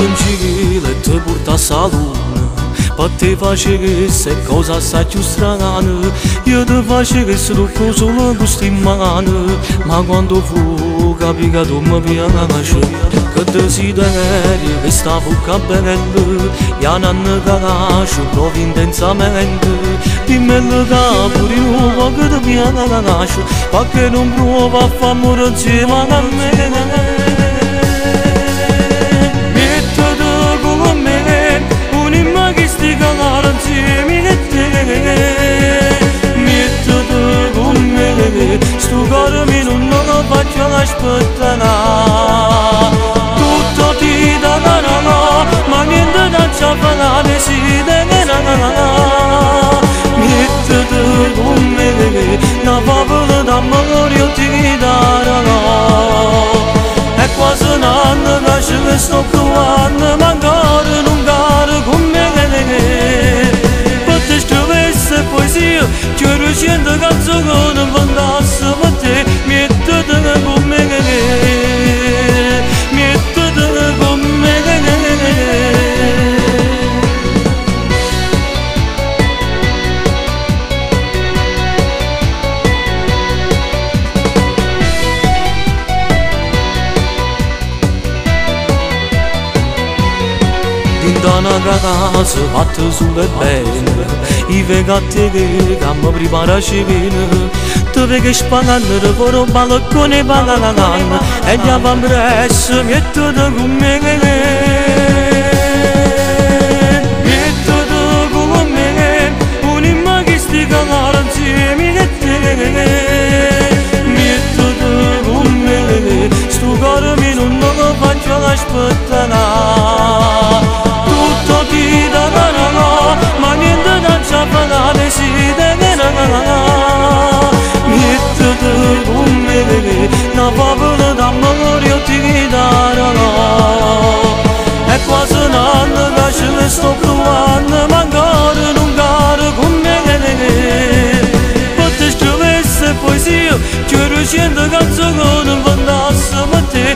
gentile te porta a luna, poteva se cosa assai più strana. Io te facessi tutto solo gusto in mano, ma quando fu capì che tu mi piaci, che desiderio che sta bocca bella, io non capisco proprio intensamente. Dimmelo che pure io che ti piaci, perché non prova a far amore insieme a me. Sto cuore mio non lo faccio aspettare, tutto ti darà, ma niente da ciappare desidera. Mettete con me, una favola d'amore io ti darò. È quasi un anno che sto provando, ma ancora non caro con me. Per scrivesse poesia, che recente canzone non mandasse per te. Mettete con me, mettete con me. Da una casa fatta sulle bene, i vegatti che mi prepara a cena, tu vedi che spagano per un balcone pagano, e gli avambresse mettete con me. Mettete con me, un'imma che sti cagare insieme che te. Mettete con me, sto cuore mio non lo faccio aspettare. Ma niente da ciappare desidera. Mettete con me, una favola d'amore io ti darò. È quasi un anno che ce sto provando, ma ancora non caro con me. Per te scrivesse poesia, che recente canzone non mandasse per te.